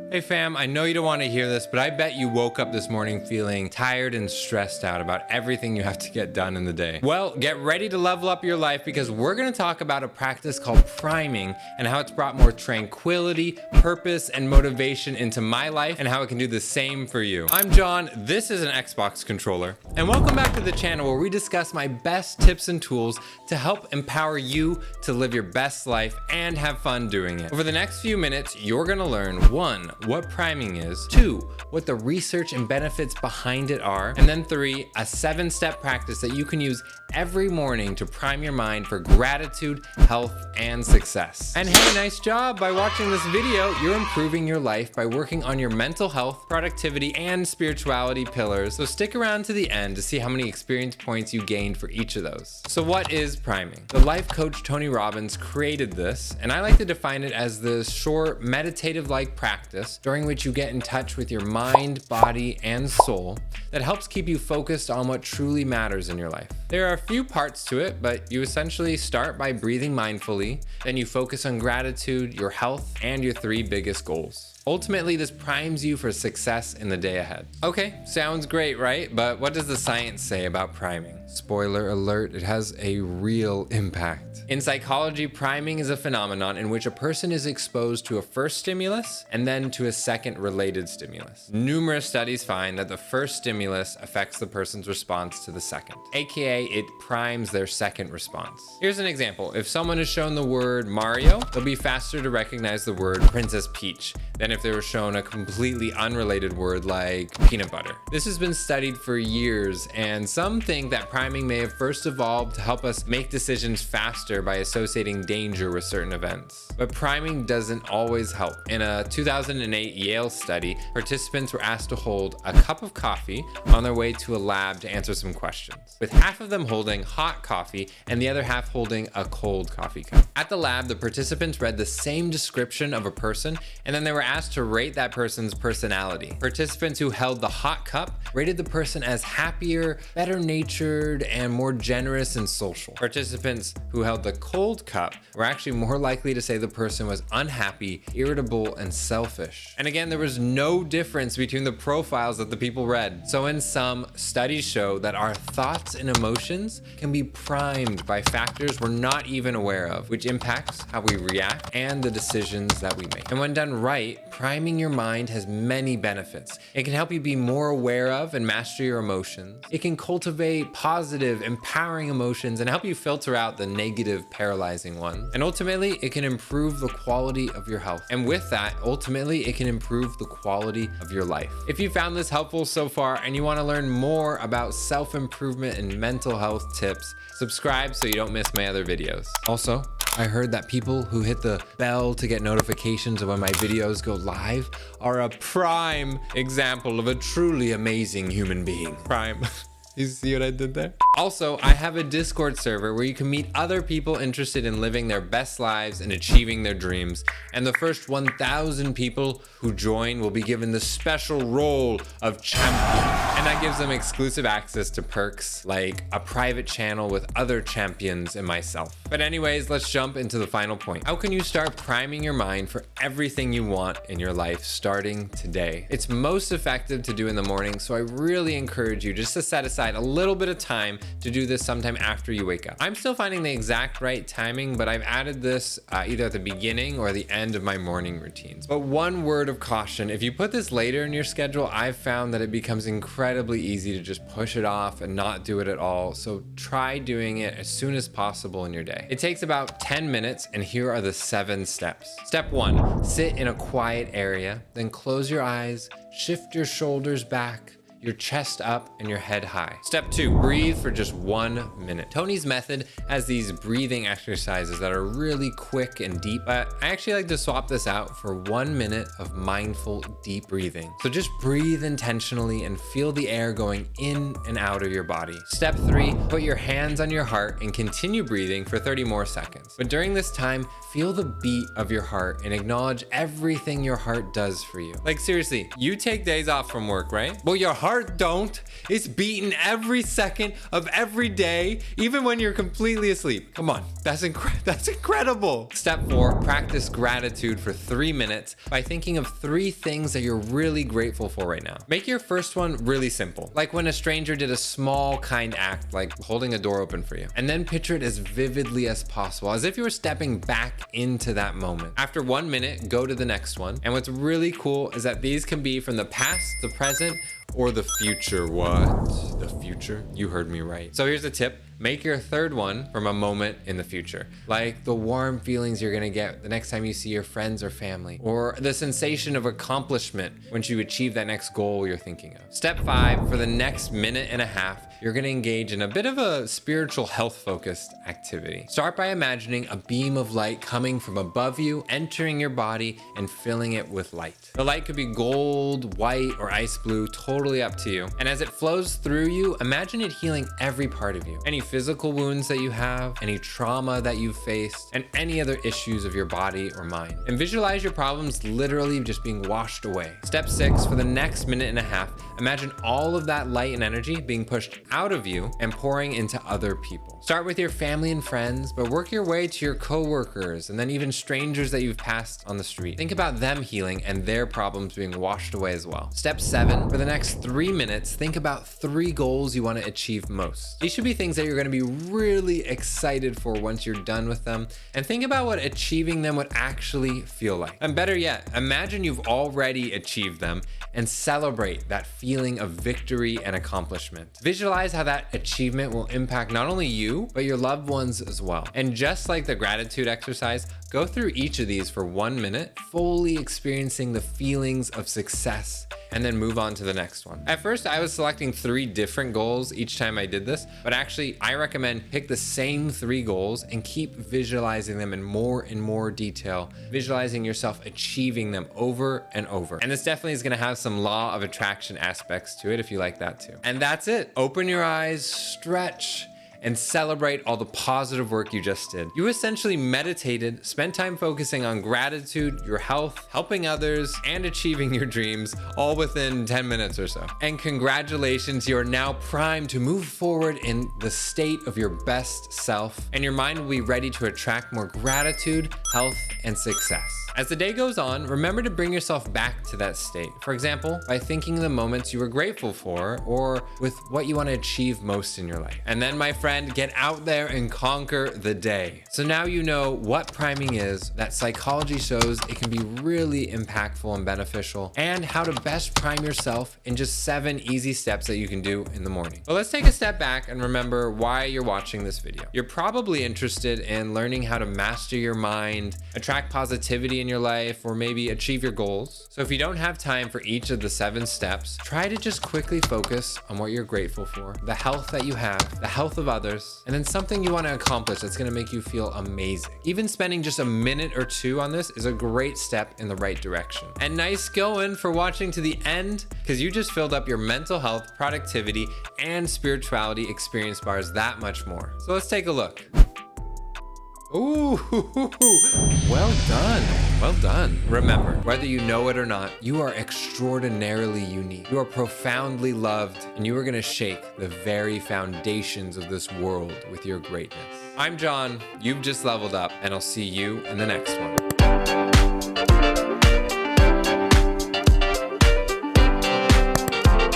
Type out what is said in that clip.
Hey fam, I know you don't want to hear this, but I bet you woke up this morning feeling tired and stressed out about everything you have to get done in the day. Well, get ready to level up your life because we're going to talk about a practice called priming and how it's brought more tranquility, purpose, and motivation into my life and how it can do the same for you. I'm John, this is an Xbox controller, and welcome back to the channel where we discuss my best tips and tools to help empower you to live your best life and have fun doing it. Over the next few minutes, you're going to learn 1, what priming is, 2, what the research and benefits behind it are, and then 3, a 7-step practice that you can use every morning to prime your mind for gratitude, health, and success. And hey, nice job! By watching this video, you're improving your life by working on your mental health, productivity, and spirituality pillars. So stick around to the end to see how many experience points you gained for each of those. So what is priming? The life coach Tony Robbins created this, and I like to define it as the short meditative-like practice during which you get in touch with your mind, body, and soul that helps keep you focused on what truly matters in your life. There are a few parts to it, but you essentially start by breathing mindfully, then you focus on gratitude, your health, and your 3 biggest goals. Ultimately, this primes you for success in the day ahead. Okay, sounds great, right? But what does the science say about priming? Spoiler alert, it has a real impact. In psychology, priming is a phenomenon in which a person is exposed to a first stimulus and then to a second related stimulus. Numerous studies find that the first stimulus affects the person's response to the second, aka it primes their second response. Here's an example. If someone is shown the word Mario, they'll be faster to recognize the word Princess Peach than if they were shown a completely unrelated word like peanut butter. This has been studied for years, and some think that priming may have first evolved to help us make decisions faster by associating danger with certain events. But priming doesn't always help. In a 2008 Yale study, participants were asked to hold a cup of coffee on their way to a lab to answer some questions, with half of them holding hot coffee and the other half holding a cold coffee cup. At the lab, the participants read the same description of a person, and then they were asked to rate that person's personality. Participants who held the hot cup rated the person as happier, better natured, and more generous and social. Participants who held the cold cup were actually more likely to say the person was unhappy, irritable, and selfish. And again, there was no difference between the profiles that the people read. So in sum, studies show that our thoughts and emotions can be primed by factors we're not even aware of, which impacts how we react and the decisions that we make. And when done right, priming your mind has many benefits. It can help you be more aware of and master your emotions. It can cultivate positive, empowering emotions and help you filter out the negative, paralyzing ones. And ultimately, it can improve the quality of your health. And with that, ultimately, it can improve the quality of your life. If you found this helpful so far and you want to learn more about self-improvement and mental health tips, subscribe so you don't miss my other videos. Also, I heard that people who hit the bell to get notifications of when my videos go live are a prime example of a truly amazing human being. Prime. You see what I did there? Also, I have a Discord server where you can meet other people interested in living their best lives and achieving their dreams. And the first 1,000 people who join will be given the special role of champion. And that gives them exclusive access to perks like a private channel with other champions and myself. But anyways, let's jump into the final point. How can you start priming your mind for everything you want in your life starting today? It's most effective to do in the morning, so I really encourage you just to set aside a little bit of time to do this sometime after you wake up. I'm still finding the exact right timing, but I've added this either at the beginning or the end of my morning routines. But one word of caution, if you put this later in your schedule, I've found that it becomes incredibly easy to just push it off and not do it at all. So try doing it as soon as possible in your day. It takes about 10 minutes, and here are the 7 steps. Step 1, sit in a quiet area, then close your eyes, shift your shoulders back, your chest up, and your head high. Step 2, breathe for just 1 minute. Tony's method has these breathing exercises that are really quick and deep, but I actually like to swap this out for 1 minute of mindful, deep breathing. So just breathe intentionally and feel the air going in and out of your body. Step 3, put your hands on your heart and continue breathing for 30 more seconds. But during this time, feel the beat of your heart and acknowledge everything your heart does for you. Like seriously, you take days off from work, right? Well, your heart heart don't. It's beating every second of every day, even when you're completely asleep. Come on, that's incredible. Step 4, practice gratitude for 3 minutes by thinking of 3 things that you're really grateful for right now. Make your first one really simple, like when a stranger did a small kind act, like holding a door open for you. And then picture it as vividly as possible, as if you were stepping back into that moment. After 1 minute, go to the next one. And what's really cool is that these can be from the past, the present, or the future. What? The future? You heard me right. So here's a tip. Make your third one from a moment in the future, like the warm feelings you're gonna get the next time you see your friends or family, or the sensation of accomplishment once you achieve that next goal you're thinking of. Step 5, for the next minute and a half, you're gonna engage in a bit of a spiritual health-focused activity. Start by imagining a beam of light coming from above you, entering your body and filling it with light. The light could be gold, white, or ice blue, totally up to you. And as it flows through you, imagine it healing every part of you. Any physical wounds that you have, any trauma that you've faced, and any other issues of your body or mind. And visualize your problems literally just being washed away. Step 6, for the next minute and a half, imagine all of that light and energy being pushed out of you and pouring into other people. Start with your family and friends, but work your way to your coworkers and then even strangers that you've passed on the street. Think about them healing and their problems being washed away as well. Step 7, for the next 3 minutes, think about 3 goals you want to achieve most. These should be things that you're going to be really excited for once you're done with them, and think about what achieving them would actually feel like. And better yet, imagine you've already achieved them and celebrate that feeling of victory and accomplishment. Visualize how that achievement will impact not only you, but your loved ones as well. And just like the gratitude exercise, go through each of these for 1 minute, fully experiencing the feelings of success, and then move on to the next one. At first, I was selecting 3 different goals each time I did this, but actually I recommend pick the same 3 goals and keep visualizing them in more detail, visualizing yourself achieving them over and over. And this definitely is gonna have some law of attraction aspects to it if you like that too. And that's it. Open your eyes, stretch, and celebrate all the positive work you just did. You essentially meditated, spent time focusing on gratitude, your health, helping others, and achieving your dreams, all within 10 minutes or so. And congratulations, you are now primed to move forward in the state of your best self, and your mind will be ready to attract more gratitude, health, and success. As the day goes on, remember to bring yourself back to that state. For example, by thinking of the moments you were grateful for, or with what you want to achieve most in your life. And then, my friend, get out there and conquer the day. So now you know what priming is, that psychology shows it can be really impactful and beneficial, and how to best prime yourself in just 7 easy steps that you can do in the morning. But let's take a step back and remember why you're watching this video. You're probably interested in learning how to master your mind, attract positivity in your life, or maybe achieve your goals. So if you don't have time for each of the 7 steps, try to just quickly focus on what you're grateful for, the health that you have, the health of others, and then something you want to accomplish that's going to make you feel amazing. Even spending just a minute or 2 on this is a great step in the right direction. And nice going for watching to the end, because you just filled up your mental health, productivity, and spirituality experience bars that much more. So let's take a look. Ooh, well done. Well done. Remember, whether you know it or not, you are extraordinarily unique. You are profoundly loved, and you are going to shake the very foundations of this world with your greatness. I'm John. You've just leveled up, and I'll see you in the next one.